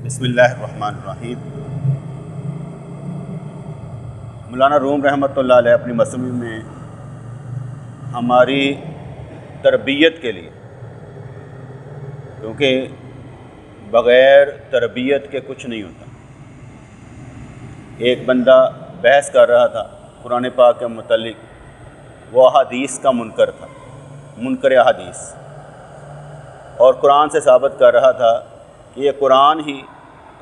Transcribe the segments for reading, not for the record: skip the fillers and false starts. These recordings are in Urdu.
بسم اللہ الرحمن الرحیم۔ مولانا روم رحمۃ اللہ علیہ اپنی مثنوی میں ہماری تربیت کے لیے، کیونکہ بغیر تربیت کے کچھ نہیں ہوتا۔ ایک بندہ بحث کر رہا تھا قرآن پاک کے متعلق، وہ احادیث کا منکر تھا، منکر احادیث، اور قرآن سے ثابت کر رہا تھا کہ یہ قرآن ہی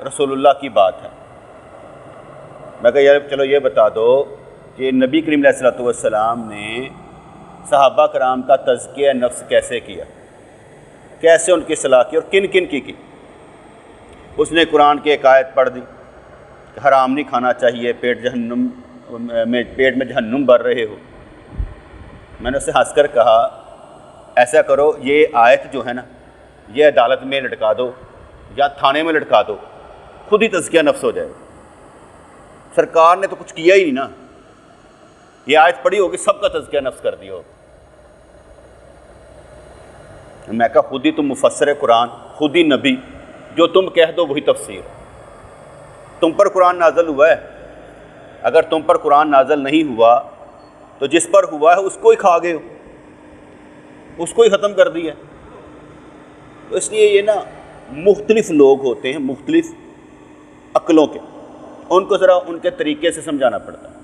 رسول اللہ کی بات ہے۔ میں کہا یار چلو یہ بتا دو کہ نبی کریم علیہ الصلوۃ والسلام نے صحابہ کرام کا تزکیہ نفس کیسے کیا، کیسے ان کی اصلاح کی، اور کن کن کی۔ اس نے قرآن کی ایک آیت پڑھ دی کہ حرام نہیں کھانا چاہیے، پیٹ میں جہنم بھر رہے ہو۔ میں نے اسے ہنس کر کہا ایسا کرو، یہ آیت جو ہے نا، یہ عدالت میں لٹکا دو یا تھانے میں لٹکا دو، خود ہی تزکیہ نفس ہو جائے گا۔ سرکار نے تو کچھ کیا ہی نہیں نا، یہ آیت پڑھی ہوگی سب کا تزکیہ نفس کر دیا ہوگا۔ میں کہا خود ہی تم مفسر قرآن، خود ہی نبی، جو تم کہہ دو وہی تفسیر۔ تم پر قرآن نازل ہوا ہے، اگر تم پر قرآن نازل نہیں ہوا تو جس پر ہوا ہے اس کو ہی کھا گئے ہو، اس کو ہی ختم کر دیا۔ تو اس لیے یہ نا مختلف لوگ ہوتے ہیں، مختلف عقلوں کے، ان کو ذرا ان کے طریقے سے سمجھانا پڑتا ہے،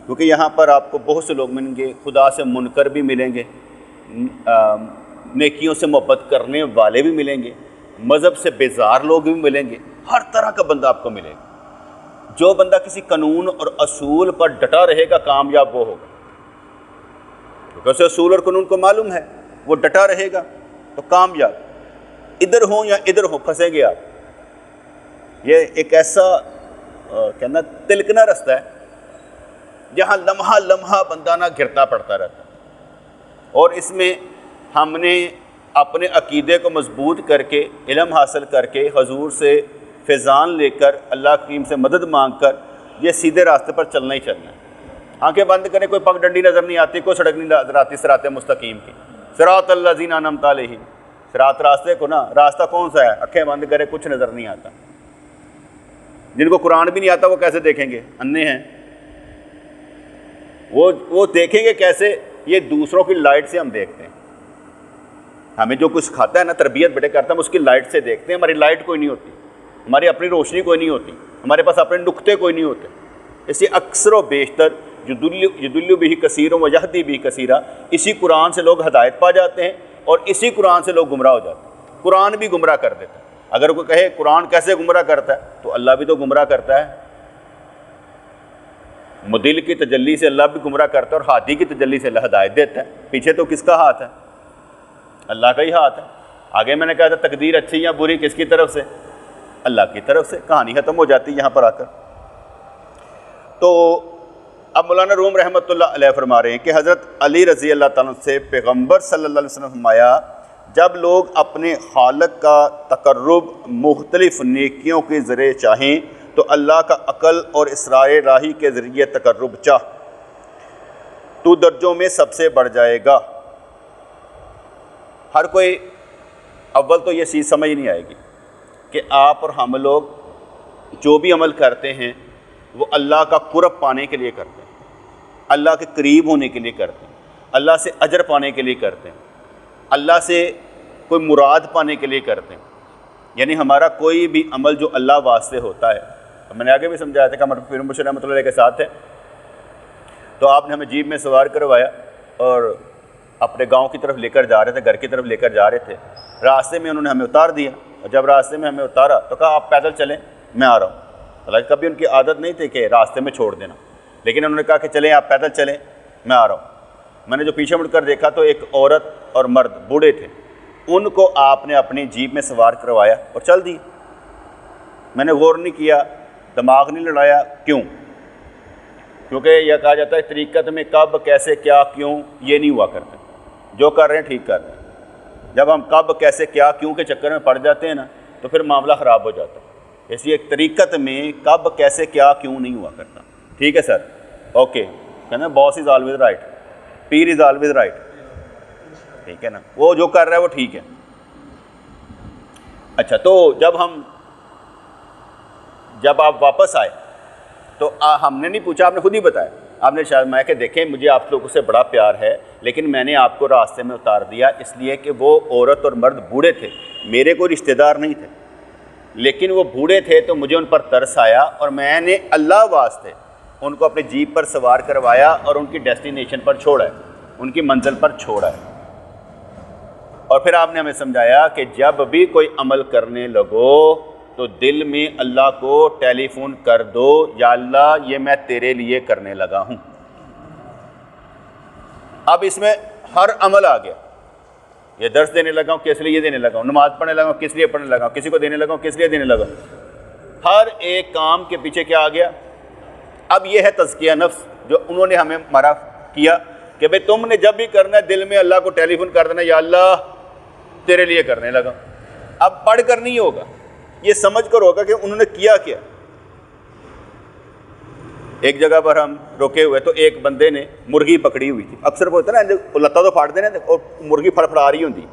کیونکہ یہاں پر آپ کو بہت سے لوگ ملیں گے، خدا سے منکر بھی ملیں گے، نیکیوں سے محبت کرنے والے بھی ملیں گے، مذہب سے بیزار لوگ بھی ملیں گے، ہر طرح کا بندہ آپ کو ملے گا۔ جو بندہ کسی قانون اور اصول پر ڈٹا رہے گا کامیاب وہ ہوگا، کیونکہ اسے اصول اور قانون کو معلوم ہے، وہ ڈٹا رہے گا تو کامیاب۔ ادھر ہوں یا ادھر ہوں پھنسیں گے آپ۔ یہ ایک ایسا کہنا تلکنا رستہ ہے جہاں لمحہ لمحہ بندہ نہ گرتا پڑتا رہتا ہے، اور اس میں ہم نے اپنے عقیدے کو مضبوط کر کے، علم حاصل کر کے، حضور سے فیضان لے کر، اللہ کریم سے مدد مانگ کر یہ سیدھے راستے پر چلنا ہی چلنا ہے۔ آنکھیں بند کریں، کوئی پگ ڈنڈی نظر نہیں آتی، کوئی سڑک نہیں نظر آتی صراط مستقیم کی، صراط الذین انعمت علیہم، صراط راستے کو نا، راستہ کون سا ہے؟ آنکھیں بند کریں، کچھ نظر نہیں آتا۔ جن کو قرآن بھی نہیں آتا وہ کیسے دیکھیں گے؟ انے ہیں وہ دیکھیں گے کیسے؟ یہ دوسروں کی لائٹ سے ہم دیکھتے ہیں۔ ہمیں جو کچھ کھاتا ہے نا، تربیت بیٹے کرتا ہے، ہم اس کی لائٹ سے دیکھتے ہیں۔ ہماری لائٹ کوئی نہیں ہوتی، ہماری اپنی روشنی کوئی نہیں ہوتی، ہمارے پاس اپنے نقطے کوئی نہیں ہوتے۔ اس لیے اکثر و بیشتر یدل بہ کثیر و یہدی بہ کثیرا، اسی قرآن سے لوگ ہدایت پا جاتے ہیں اور اسی قرآن سے لوگ گمراہ ہو جاتے ہیں۔ قرآن بھی گمراہ کر دیتا ہے۔ اگر کوئی کہے قرآن کیسے گمراہ کرتا ہے، تو اللہ بھی تو گمراہ کرتا ہے۔ مدل کی تجلی سے اللہ بھی گمراہ کرتا ہے، اور ہادی کی تجلی سے اللہ ہدایت دیتا ہے۔ پیچھے تو کس کا ہاتھ ہے؟ اللہ کا ہی ہاتھ ہے۔ آگے میں نے کہا تھا تقدیر اچھی یا بری کس کی طرف سے؟ اللہ کی طرف سے۔ کہانی ختم ہو جاتی ہے یہاں پر آ کر۔ تو اب مولانا روم رحمۃ اللہ علیہ فرما رہے ہیں کہ حضرت علی رضی اللہ تعالیٰ سے پیغمبر صلی اللہ علیہ وسلم فرمایا، جب لوگ اپنے خالق کا تقرب مختلف نیکیوں کے ذریعے چاہیں تو اللہ کا عقل اور اسرار راہی کے ذریعے تقرب چاہ تو درجوں میں سب سے بڑھ جائے گا۔ ہر کوئی اول تو یہ چیز سمجھ نہیں آئے گی کہ آپ اور ہم لوگ جو بھی عمل کرتے ہیں وہ اللہ کا قرب پانے کے لیے کرتے ہیں، اللہ کے قریب ہونے کے لیے کرتے ہیں، اللہ سے اجر پانے کے لیے کرتے ہیں، اللہ سے کوئی مراد پانے کے لیے کرتے ہیں۔ یعنی ہمارا کوئی بھی عمل جو اللہ واسطے ہوتا ہے، میں نے آگے بھی سمجھایا تھا کہ ہمارے پیر مرشد رحمۃ اللہ علیہ کے ساتھ ہے، تو آپ نے ہمیں جیپ میں سوار کروایا اور اپنے گاؤں کی طرف لے کر جا رہے تھے، گھر کی طرف لے کر جا رہے تھے۔ راستے میں انہوں نے ہمیں اتار دیا، اور جب راستے میں ہمیں اتارا تو کہا آپ پیدل چلیں، میں آ رہا ہوں۔ حالانکہ کبھی ان کی عادت نہیں تھی کہ راستے میں چھوڑ دینا، لیکن انہوں نے کہا کہ چلیں آپ پیدل چلیں، میں آ رہا ہوں۔ میں نے جو پیچھے مڑ کر دیکھا تو ایک عورت اور مرد بوڑھے تھے، ان کو آپ نے اپنی جیپ میں سوار کروایا اور چل دی۔ میں نے غور نہیں کیا، دماغ نہیں لڑایا، کیوں؟ کیونکہ یہ کہا جاتا ہے طریقت میں کب، کیسے، کیا، کیوں، یہ نہیں ہوا کرتا۔ جو کر رہے ہیں ٹھیک کر رہے ہیں۔ جب ہم کب، کیسے، کیا، کیوں کے چکر میں پڑ جاتے ہیں نا، تو پھر معاملہ خراب ہو جاتا ہے۔ اس لیے ایک طریقت میں کب، کیسے، کیا، کیوں نہیں ہوا کرتا۔ ٹھیک ہے سر، اوکے، کہنا باس از آلویز رائٹ، پیر از آلویز رائٹ، ٹھیک ہے نا، وہ جو کر رہا ہے وہ ٹھیک ہے۔ اچھا، تو جب ہم جب آپ واپس آئے تو ہم نے نہیں پوچھا، آپ نے خود ہی بتایا، آپ نے شاید میں کہ دیکھیں مجھے آپ لوگوں سے بڑا پیار ہے، لیکن میں نے آپ کو راستے میں اتار دیا اس لیے کہ وہ عورت اور مرد بوڑھے تھے، میرے کوئی رشتہ دار نہیں تھے، لیکن وہ بوڑھے تھے تو مجھے ان پر ترس آیا اور میں نے اللہ واسطے ان کو اپنے جیپ پر سوار کروایا اور ان کی ڈیسٹینیشن پر چھوڑا ہے، ان کی منزل پر چھوڑا ہے۔ اور پھر آپ نے ہمیں سمجھایا کہ جب بھی کوئی عمل کرنے لگو تو دل میں اللہ کو ٹیلی فون کر دو، یا اللہ یہ میں تیرے لیے کرنے لگا ہوں۔ اب اس میں ہر عمل آ گیا، یہ درس دینے لگا ہوں کس لیے یہ دینے لگا ہوں، نماز پڑھنے لگا ہوں کس لیے پڑھنے لگا ہوں، کسی کو دینے لگا ہوں کس لیے دینے لگا ہوں، ہر ایک کام کے پیچھے کیا آ گیا؟ اب یہ ہے تزکیہ نفس جو انہوں نے ہمیں ہمارا کیا کہ بھئی تم نے جب بھی کرنا ہے دل میں اللہ کو ٹیلی فون کر دینا، یا اللہ تیرے لیے کرنے لگا۔ اب پڑھ کر نہیں ہوگا، یہ سمجھ کر ہوگا کہ انہوں نے کیا کیا۔ ایک جگہ پر ہم رکے ہوئے تو ایک بندے نے مرغی پکڑی ہوئی تھی، اکثر وہ ہوتا ہے نا لتا تو پھاڑ دینا اور مرغی پھڑپھڑا رہی ہوتی،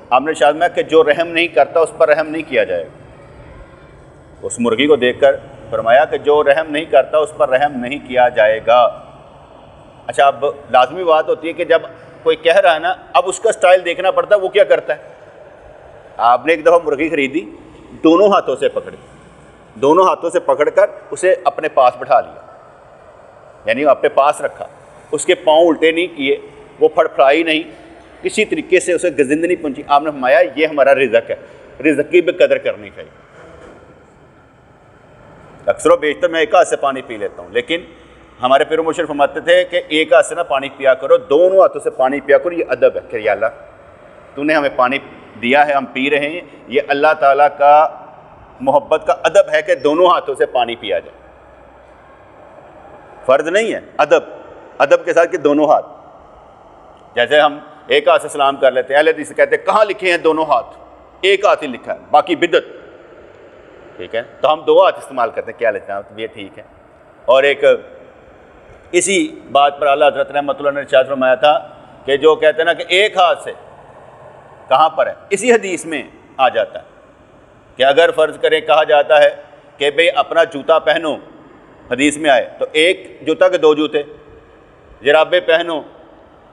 آپ نے شاید میں کہ جو رحم نہیں کرتا اس پر رحم نہیں کیا جائے گا۔ اس مرغی کو دیکھ کر فرمایا کہ جو رحم نہیں کرتا اس پر رحم نہیں کیا جائے گا۔ اچھا اب لازمی بات ہوتی ہے کہ جب کوئی کہہ رہا ہے نا، اب اس کا سٹائل دیکھنا پڑتا ہے وہ کیا کرتا ہے۔ آپ نے ایک دفعہ مرغی خریدی، دونوں ہاتھوں سے پکڑی، دونوں ہاتھوں سے پکڑ کر اسے اپنے پاس بٹھا لیا، یعنی اپنے پاس رکھا، اس کے پاؤں الٹے نہیں کیے، وہ پھڑپھڑائی نہیں، کسی طریقے سے اسے گزند نہیں پہنچی۔ آپ نے فرمایا یہ ہمارا رزق ہے، رزق کی بھی قدر کرنی چاہیے۔ اکثر و بیشتر میں ایک ہاتھ سے پانی پی لیتا ہوں، لیکن ہمارے پیر و مرشد فرماتے تھے کہ ایک ہاتھ سے نہ پانی پیا کرو، دونوں ہاتھوں سے پانی پیا کرو، یہ ادب ہے کہ یا اللہ تو نے ہمیں پانی دیا ہے، ہم پی رہے ہیں، یہ اللہ تعالیٰ کا محبت کا ادب ہے کہ دونوں ہاتھوں سے پانی پیا جائے، فرض نہیں ہے، ادب، ادب کے ساتھ کہ دونوں ہاتھ۔ جیسے ہم ایک ہاتھ سے سلام کر لیتے ہیں، اہل حدیث کہتے ہیں کہاں لکھے ہیں دونوں ہاتھ، ایک ہاتھ ہی لکھا ہے، باقی بدعت، ٹھیک ہے، تو ہم دو ہاتھ استعمال کرتے ہیں، کیا لیتے ہیں یہ ٹھیک ہے۔ اور ایک اسی بات پر اعلیٰ حضرت رحمۃ اللہ نے ارشاد فرمایا تھا کہ جو کہتے ہیں نا کہ ایک ہاتھ سے کہاں پر ہے، اسی حدیث میں آ جاتا ہے کہ اگر فرض کریں کہا جاتا ہے کہ بھئی اپنا جوتا پہنو، حدیث میں آئے تو ایک جوتا کے دو جوتے، جرابے پہنو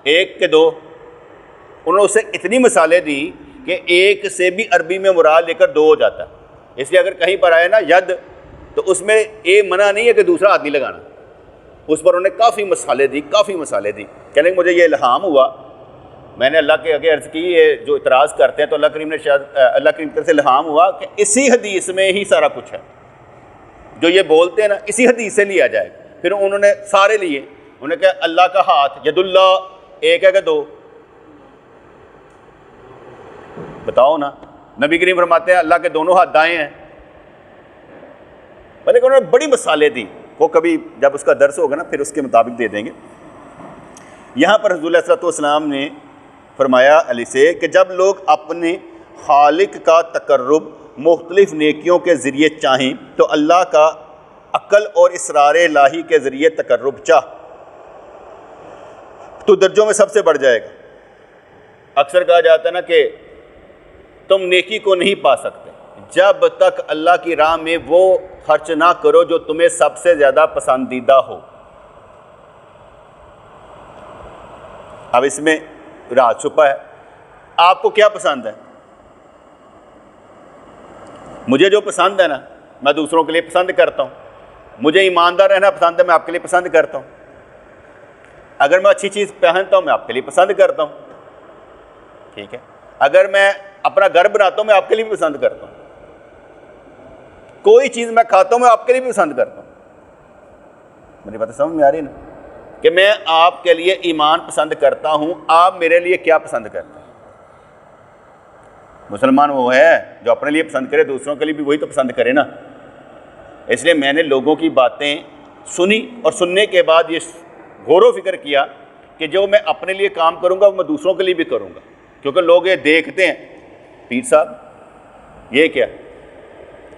ایک کے دو، انہوں نے اسے اتنی مثالیں دی کہ ایک سے بھی عربی میں مراد لے کر دو ہو جاتا ہے۔ اس لیے اگر کہیں پر آئے نا ید تو اس میں یہ منع نہیں ہے کہ دوسرا ہاتھ نہیں لگانا، اس پر انہوں نے کافی مثالیں دی، کافی مثالیں دی۔ کہنے کہ مجھے یہ الہام ہوا، میں نے اللہ کے آگے عرض کی یہ جو اعتراض کرتے ہیں تو اللہ کریم نے اللہ کریم کی طرف سے الہام ہوا کہ اسی حدیث میں ہی سارا کچھ ہے، جو یہ بولتے ہیں نا اسی حدیث سے لیا جائے۔ پھر انہوں نے سارے لیے، انہوں نے کہا اللہ کا ہاتھ ید اللہ ایک ہے کہ دو، بتاؤ نا، نبی کریم فرماتے ہیں اللہ کے دونوں ہاتھ دائیں ہیں، بلکہ انہوں نے بڑی مثالیں دی، وہ کبھی جب اس کا درس ہوگا نا پھر اس کے مطابق دے دیں گے۔ یہاں پر حضور علیہ السلام نے فرمایا علی سے کہ جب لوگ اپنے خالق کا تقرب مختلف نیکیوں کے ذریعے چاہیں تو اللہ کا عقل اور اسرار الہی کے ذریعے تقرب چاہ تو درجوں میں سب سے بڑھ جائے گا۔ اکثر کہا جاتا ہے نا کہ تم نیکی کو نہیں پا سکتے جب تک اللہ کی راہ میں وہ خرچ نہ کرو جو تمہیں سب سے زیادہ پسندیدہ ہو۔ اب اس میں راز چھپا ہے، آپ کو کیا پسند ہے؟ مجھے جو پسند ہے نا میں دوسروں کے لیے پسند کرتا ہوں، مجھے ایماندار رہنا پسند ہے، میں آپ کے لیے پسند کرتا ہوں، اگر میں اچھی چیز پہنتا ہوں میں آپ کے لیے پسند کرتا ہوں، ٹھیک ہے، اگر میں اپنا گھر بناتا ہوں میں آپ کے لیے بھی پسند کرتا ہوں، کوئی چیز میں کھاتا ہوں میں آپ کے لیے بھی پسند کرتا ہوں۔ میری بات سمجھ میں آ رہی ہے نا کہ میں آپ کے لیے ایمان پسند کرتا ہوں، آپ میرے لیے کیا پسند کرتے ہیں؟ مسلمان وہ ہے جو اپنے لیے پسند کرے، دوسروں کے لیے بھی وہی تو پسند کرے نا۔ اس لیے میں نے لوگوں کی باتیں سنی اور سننے کے بعد یہ غور و فکر کیا کہ جو میں اپنے لیے کام کروں گا وہ میں دوسروں کے لیے بھی کروں گا، کیونکہ لوگ یہ دیکھتے ہیں پیر صاحب یہ کیا،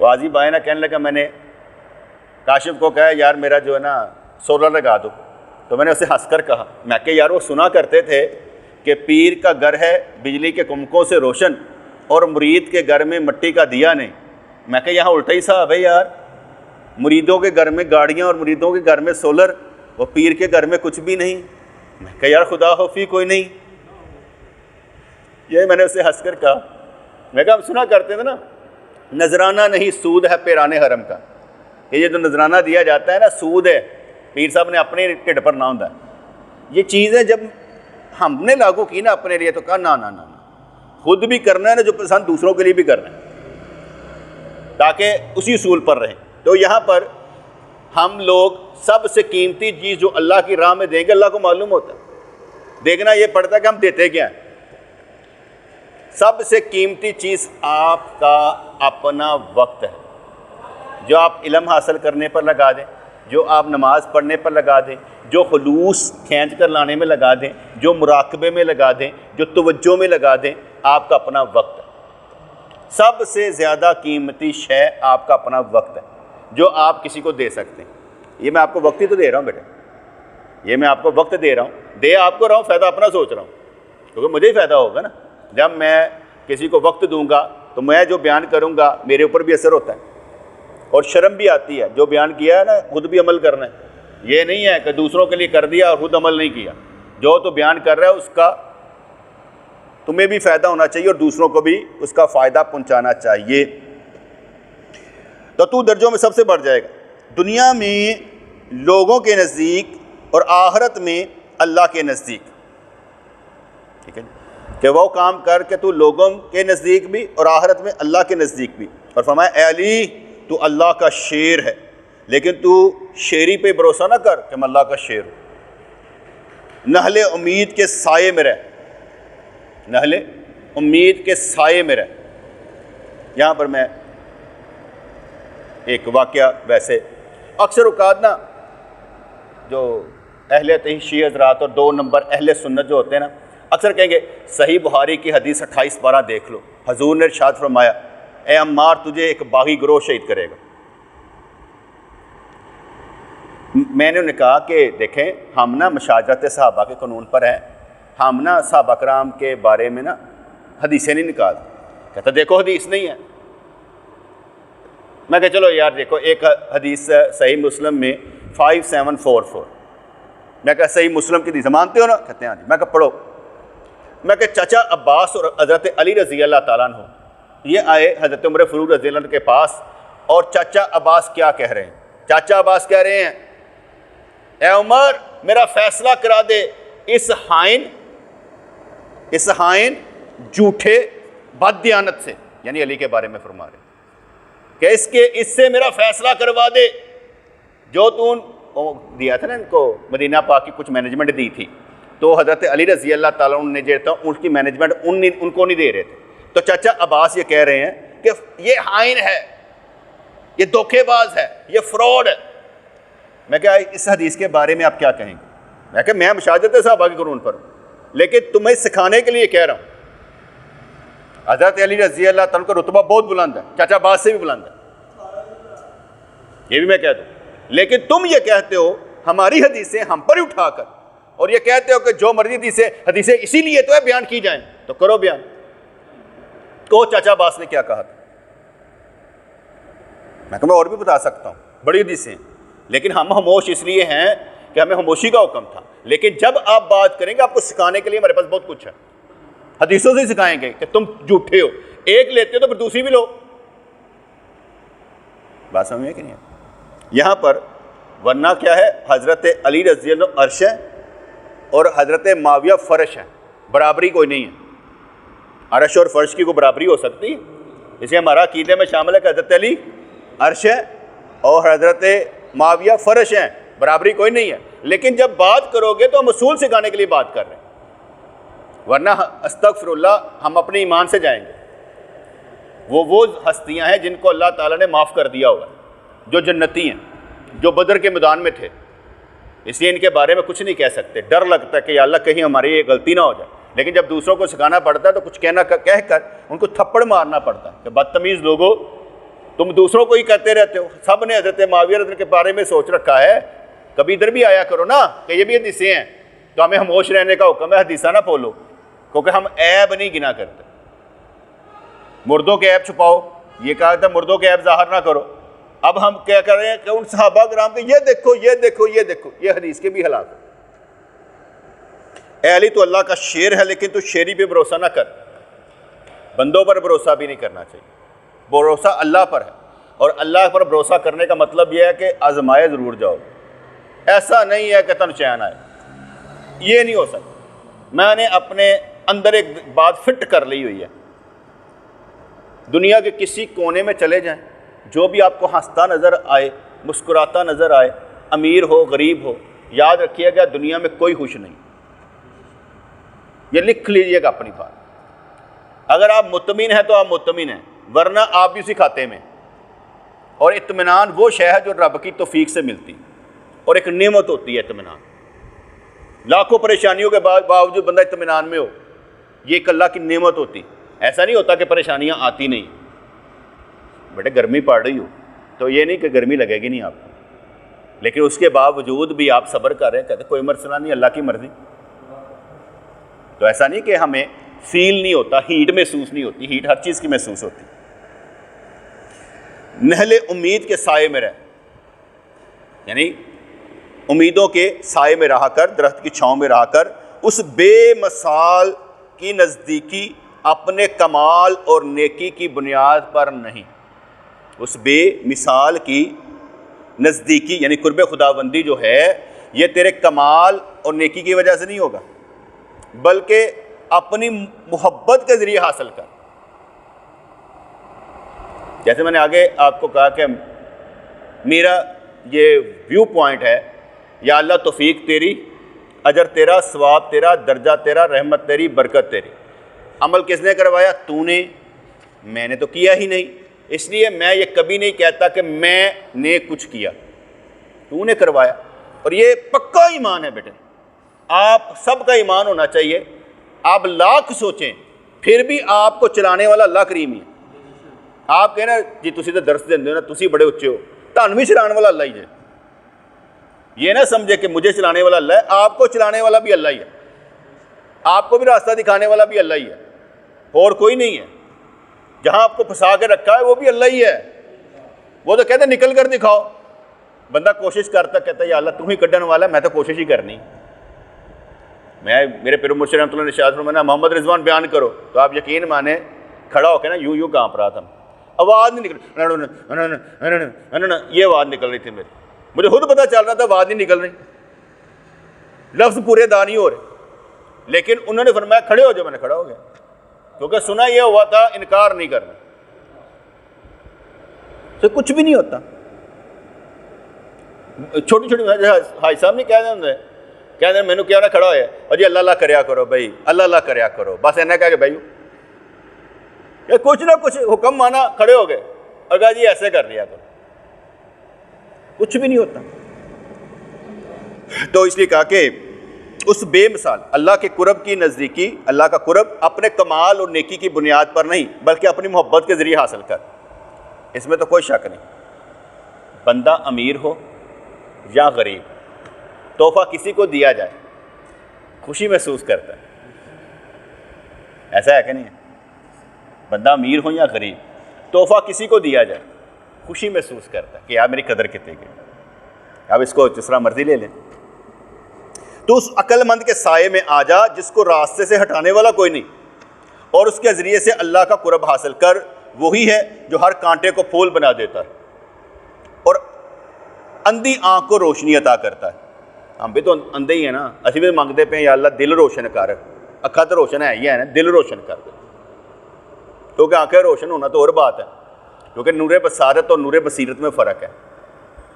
واضح بھائی نا کہنے لگا میں نے کاشف کو کہا یار میرا جو ہے نا سولر لگا دو، تو میں نے اسے ہنس کر کہا میں کہ یار وہ سنا کرتے تھے کہ پیر کا گھر ہے بجلی کے کمکوں سے روشن اور مرید کے گھر میں مٹی کا دیا نہیں، میں کہ یہاں الٹا ہی صاحب ہے یار، مریدوں کے گھر میں گاڑیاں اور مریدوں کے گھر میں سولر، اور پیر کے گھر میں کچھ بھی نہیں۔ میں کہا یار خدا خوفی کوئی نہیں۔ یہ میں نے اسے ہنس کر کہا، میں کہا ہم سنا کرتے تھے نا، نذرانہ نہیں سود ہے پیرانے حرم کا، کہ یہ جو نذرانہ دیا جاتا ہے نا سود ہے، پیر صاحب نے اپنے ٹھڈ پر نہ ہوندا ہے۔ یہ چیزیں جب ہم نے لاگو کی نا اپنے لیے تو کہا نا نا نا، خود بھی کرنا ہے نا جو پسند دوسروں کے لیے بھی کرنا ہے، تاکہ اسی اصول پر رہیں۔ تو یہاں پر ہم لوگ سب سے قیمتی چیز جو اللہ کی راہ میں دیں گے، اللہ کو معلوم ہوتا ہے، دیکھنا یہ پڑتا ہے کہ ہم دیتے کیا ہیں۔ سب سے قیمتی چیز آپ کا اپنا وقت ہے، جو آپ علم حاصل کرنے پر لگا دیں، جو آپ نماز پڑھنے پر لگا دیں، جو خلوص کھینچ کر لانے میں لگا دیں، جو مراقبے میں لگا دیں، جو توجہ میں لگا دیں، آپ کا اپنا وقت ہے۔ سب سے زیادہ قیمتی شے آپ کا اپنا وقت ہے جو آپ کسی کو دے سکتے ہیں۔ یہ میں آپ کو وقت ہی تو دے رہا ہوں بیٹا، یہ میں آپ کو وقت دے رہا ہوں، دے آپ کو رہا ہوں، فائدہ اپنا سوچ رہا ہوں، کیونکہ مجھے ہی فائدہ ہوگا نا۔ جب میں کسی کو وقت دوں گا تو میں جو بیان کروں گا میرے اوپر بھی اثر ہوتا ہے، اور شرم بھی آتی ہے، جو بیان کیا ہے نا خود بھی عمل کرنا ہے۔ یہ نہیں ہے کہ دوسروں کے لیے کر دیا اور خود عمل نہیں کیا، جو تو بیان کر رہا ہے اس کا تمہیں بھی فائدہ ہونا چاہیے اور دوسروں کو بھی اس کا فائدہ پہنچانا چاہیے، تو درجوں میں سب سے بڑھ جائے گا، دنیا میں لوگوں کے نزدیک اور آخرت میں اللہ کے نزدیک۔ ٹھیک ہے کہ وہ کام کر کے تو لوگوں کے نزدیک بھی اور آخرت میں اللہ کے نزدیک بھی۔ اور فرمایا اے علی تو اللہ کا شیر ہے، لیکن تو شیری پہ بھروسہ نہ کر کہ میں اللہ کا شیر ہوں۔ نحل امید کے سائے میں رہ، نحل امید کے سائے میں رہ۔ یہاں پر میں ایک واقعہ، ویسے اکثر اوقات نا جو اہل تحشی حضرات اور 2 نمبر اہل سنت جو ہوتے ہیں نا، اکثر کہیں گے صحیح بخاری کی حدیث 28-12 دیکھ لو، حضور نے ارشاد فرمایا اے عمار تجھے ایک باغی گروہ شہید کرے گا۔ میں نے انہیں کہا کہ دیکھیں ہم نا مشاجرت صحابہ کے قانون پر ہیں، ہم نا صحابہ کرام کے بارے میں نا حدیثیں نہیں نکالتے۔ کہتا دیکھو حدیث نہیں ہے۔ میں کہا چلو یار دیکھو ایک حدیث صحیح مسلم میں 5744، میں کہا صحیح مسلم کی حدیث مانتے ہو نا؟ کہتے ہیں ہاں جی۔ میں کہا پڑھو۔ میں کہا چچا عباس اور حضرت علی رضی اللہ تعالیٰ عنہ یہ آئے حضرت عمر فاروق رضی اللہ عنہ کے پاس، اور چچا عباس کیا کہہ رہے ہیں؟ چاچا عباس کہہ رہے ہیں اے عمر میرا فیصلہ کرا دے اس حائن جھوٹے بد دیانت سے، یعنی علی کے بارے میں فرما رہے کہ اس سے میرا فیصلہ کروا دے۔ جو تو دیا تھا نا ان کو مدینہ پاک کی کچھ مینجمنٹ دی تھی، تو حضرت علی رضی اللہ تعالیٰ عنہ نے جو تھا ان کی مینجمنٹ ان کو نہیں دے رہے تھے، تو چچا عباس یہ کہہ رہے ہیں کہ یہ حائن ہے، یہ دھوکے باز ہے، یہ فراڈ ہے۔ میں کہا اس حدیث کے بارے میں آپ کیا کہیں گے؟ میں کہا میں مشاجرت صحابہ کے قانون پر ہوں، لیکن تمہیں سکھانے کے لیے کہہ رہا ہوں۔ حضرت علی رضی اللہ تعالیٰ کا رتبہ بہت بلند ہے، چچا عباس سے بھی بلند ہے، یہ بھی میں کہہ دوں، لیکن تم یہ کہتے ہو ہماری حدیثیں ہم پر ہی اٹھا کر، اور یہ کہتے ہو کہ جو مرضی حدیثیں اسی لیے تو ہے بیان کی جائیں، تو کرو بیان۔ تو چچا عباس نے کیا کہا تھا؟ میں کہا میں اور بھی بتا سکتا ہوں، بڑی حدیثیں ہیں، لیکن ہم خاموش اس لیے ہیں کہ ہمیں خاموشی کا حکم تھا، لیکن جب آپ بات کریں گے آپ کو سکھانے کے لیے ہمارے پاس بہت کچھ ہے، حدیثوں سے سکھائیں گے کہ تم جھوٹے ہو، ایک لیتے ہو تو پھر دوسری بھی لو۔ بات سمجھ میں کہ نہیں ہے؟ یہاں پر ورنہ کیا ہے، حضرت علی رضی اللہ عنہ عرش ہے اور حضرت معاویہ فرش ہے، برابری کوئی نہیں ہے۔ عرش اور فرش کی کوئی برابری ہو سکتی ہے؟ اسے ہمارا عقیدے میں شامل ہے کہ حضرت علی عرش ہے اور حضرت معاویہ فرش ہیں، برابری کوئی نہیں ہے، لیکن جب بات کرو گے تو ہم اصول سکھانے کے لیے بات کر رہے ہیں، ورنہ استغفر اللہ ہم اپنے ایمان سے جائیں گے۔ وہ ہستیاں ہیں جن کو اللہ تعالیٰ نے معاف کر دیا ہوا ہے، جو جنتی ہیں، جو بدر کے میدان میں تھے، اس لیے ان کے بارے میں کچھ نہیں کہہ سکتے، ڈر لگتا ہے کہ یا اللہ کہیں ہماری یہ غلطی نہ ہو جائے، لیکن جب دوسروں کو سکھانا پڑتا ہے تو کچھ کہہ کر ان کو تھپڑ مارنا پڑتا ہے کہ بدتمیز لوگوں تم دوسروں کو ہی کہتے رہتے ہو۔ سب نے حضرت معاویہ رضی اللہ کے بارے میں سوچ رکھا ہے، کبھی ادھر بھی آیا کرو نا کہ یہ بھی حدیثیں ہیں، تو ہمیں خاموش رہنے کا حکم ہے، حدیثہ نہ بولو، کیونکہ ہم عیب نہیں گنا کرتے۔ مردوں کے عیب چھپاؤ، یہ کہا تھا مردوں کے عیب ظاہر نہ کرو، اب ہم کیا کر رہے ہیں کہ ان صحابہ کرام کے یہ دیکھو یہ دیکھو یہ دیکھو، یہ حدیث کے بھی حالات ہیں۔ اے علی تو اللہ کا شیر ہے، لیکن تو شیری پہ بھروسہ نہ کر، بندوں پر بھروسہ بھی نہیں کرنا چاہیے، بھروسہ اللہ پر ہے۔ اور اللہ پر بھروسہ کرنے کا مطلب یہ ہے کہ آزمائے ضرور جاؤ، ایسا نہیں ہے کہ تن چین آئے، یہ نہیں ہو سکتا۔ میں نے اپنے اندر ایک بات فٹ کر لی ہوئی ہے، دنیا کے کسی کونے میں چلے جائیں، جو بھی آپ کو ہنستا نظر آئے، مسکراتا نظر آئے، امیر ہو غریب ہو، یاد رکھیے گا دنیا میں کوئی خوش نہیں۔ یہ لکھ لیجئے گا اپنی بات۔ اگر آپ مطمئن ہیں تو آپ مطمئن ہیں، ورنہ آپ بھی اسی کھاتے میں۔ اور اطمینان وہ شے ہے جو رب کی توفیق سے ملتی، اور ایک نعمت ہوتی ہے اطمینان۔ لاکھوں پریشانیوں کے باوجود بندہ اطمینان میں ہو، یہ ایک اللہ کی نعمت ہوتی۔ ایسا نہیں ہوتا کہ پریشانیاں آتی نہیں، بیٹے گرمی پڑ رہی ہو تو یہ نہیں کہ گرمی لگے گی نہیں آپ کو، لیکن اس کے باوجود بھی آپ صبر کر رہے ہیں، کہتے کوئی مسئلہ نہیں، اللہ کی مرضی۔ تو ایسا نہیں کہ ہمیں فیل نہیں ہوتا، ہیٹ محسوس نہیں ہوتی، ہیٹ ہر چیز کی محسوس ہوتی۔ نہل امید کے سائے میں رہ، یعنی امیدوں کے سائے میں رہا کر، درخت کی چھاؤں میں رہا کر، اس بے مثال کی نزدیکی اپنے کمال اور نیکی کی بنیاد پر نہیں۔ اس بے مثال کی نزدیکی یعنی قرب خداوندی جو ہے، یہ تیرے کمال اور نیکی کی وجہ سے نہیں ہوگا، بلکہ اپنی محبت کے ذریعے حاصل کر۔ جیسے میں نے آگے آپ کو کہا کہ میرا یہ ویو پوائنٹ ہے، یا اللہ توفیق تیری، اجر تیرا، ثواب تیرا، درجہ تیرا، رحمت تیری، برکت تیری۔ عمل کس نے کروایا؟ تو نے، میں نے تو کیا ہی نہیں، اس لیے میں یہ کبھی نہیں کہتا کہ میں نے کچھ کیا، تو نے کروایا۔ اور یہ پکا ایمان ہے بیٹے، آپ سب کا ایمان ہونا چاہیے۔ آپ لاکھ سوچیں پھر بھی آپ کو چلانے والا اللہ کریم ہی ہے۔ آپ کہنا جی تسی تو درس دیندے ہو نا، تسی بڑے اچے ہو، تہانوں بھی چلانے والا اللہ ہی ہے۔ یہ نہ سمجھے کہ مجھے چلانے والا اللہ ہے، آپ کو چلانے والا بھی اللہ ہی ہے، آپ کو بھی راستہ دکھانے والا بھی اللہ ہی ہے، اور کوئی نہیں ہے۔ جہاں آپ کو پھنسا کے رکھا ہے وہ بھی اللہ ہی ہے۔ وہ تو کہتے ہیں نکل کر دکھاؤ، بندہ کوشش کرتا کہتا ہے یا اللہ تم ہی کڈن والا ہے، میں تو کوشش ہی کرنی۔ میرے پیر مرشد رحمۃ اللہ نے ارشاد فرمایا محمد رضوان بیان کرو، تو آپ یقین مانے کھڑا ہو کے نا یوں کانپ رہا تھا، آواز نہیں نکل، یہ آواز نکل رہی تھی میری، مجھے خود پتہ چل رہا تھا آواز نہیں نکل رہی، لفظ پورے ادا نہیں ہو رہے، لیکن انہوں نے فرمایا کھڑے ہو جاؤ، میں نے کھڑا ہو گیا، کیونکہ سنا یہ ہوا تھا انکار نہیں کرنا، تو کچھ بھی نہیں ہوتا۔ چھوٹی چھوٹی حاج صاحب نہیں کہہ دیں کہہ دیں مینوں کیا نہ کھڑا ہویا اور جی اللہ اللہ کریا کرو بھائی، اللہ اللہ کریا کرو، بس ایسا کہہ کے بھائی کچھ نہ کچھ حکم مانا، کھڑے ہو گئے اور کہا جی ایسے کر لیا کرو، کچھ بھی نہیں ہوتا۔ تو اس لیے کہا کہ اس بے مثال اللہ کے قرب کی نزدیکی، اللہ کا قرب اپنے کمال اور نیکی کی بنیاد پر نہیں بلکہ اپنی محبت کے ذریعے حاصل کر۔ اس میں تو کوئی شک نہیں، بندہ امیر ہو یا غریب، تحفہ کسی کو دیا جائے خوشی محسوس کرتا ہے، ایسا ہے کہ نہیں ہے؟ بندہ امیر ہو یا غریب، تحفہ کسی کو دیا جائے خوشی محسوس کرتا ہے کہ یار میری قدر کتنی گئی، اب اس کو جس طرح مرضی لے لیں۔ تو اس عقل مند کے سائے میں آ جا جس کو راستے سے ہٹانے والا کوئی نہیں، اور اس کے ذریعے سے اللہ کا قرب حاصل کر، وہی ہے جو ہر کانٹے کو پھول بنا دیتا ہے اور اندھی آنکھ کو روشنی عطا کرتا ہے۔ ہم بھی تو اندھے ہی ہیں نا، اسی بھی مانگتے پہ یا اللہ دل روشن کر، اکھا تو روشن ہے ہی ہے نا، دل روشن کر دے، کیونکہ آنکھیں روشن ہونا تو اور بات ہے، کیونکہ نور بصارت اور نور بصیرت میں فرق ہے،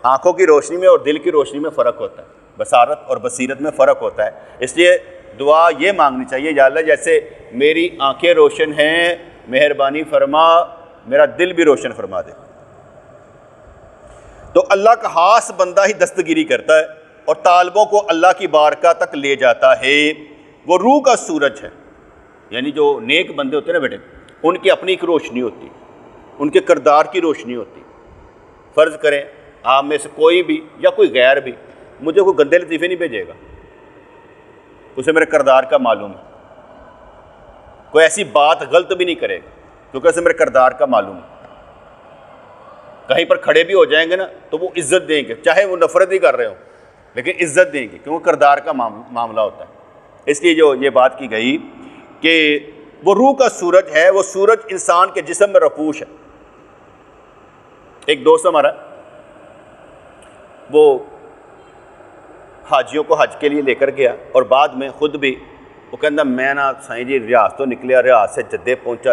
آنکھوں کی روشنی میں اور دل کی روشنی میں فرق ہوتا ہے، بصارت اور بصیرت میں فرق ہوتا ہے۔ اس لیے دعا یہ مانگنی چاہیے یا اللہ جیسے میری آنکھیں روشن ہیں مہربانی فرما میرا دل بھی روشن فرما دے۔ تو اللہ کا خاص بندہ ہی دستگیری کرتا ہے اور طالبوں کو اللہ کی بارگاہ تک لے جاتا ہے۔ وہ روح کا سورج ہے، یعنی جو نیک بندے ہوتے ہیں نا بیٹے، ان کی اپنی ایک روشنی ہوتی، ان کے کردار کی روشنی ہوتی۔ فرض کریں آپ میں سے کوئی بھی یا کوئی غیر بھی مجھے کوئی گندے لطیفے نہیں بھیجے گا، اسے میرے کردار کا معلوم ہے، کوئی ایسی بات غلط بھی نہیں کرے گا کیونکہ اسے میرے کردار کا معلوم ہے۔ کہیں پر کھڑے بھی ہو جائیں گے نا تو وہ عزت دیں گے، چاہے وہ نفرت ہی کر رہے ہوں لیکن عزت دیں گے، کیونکہ کردار کا معاملہ ہوتا ہے۔ اس لیے جو یہ بات کی گئی کہ وہ روح کا سورج ہے، وہ سورج انسان کے جسم میں رپوش ہے۔ ایک دوست ہمارا وہ حاجیوں کو حج کے لیے لے کر گیا اور بعد میں خود بھی وہ کہنا میں نا سائیں جی ریاض تو نکلیا، ریاض سے جدے پہنچا،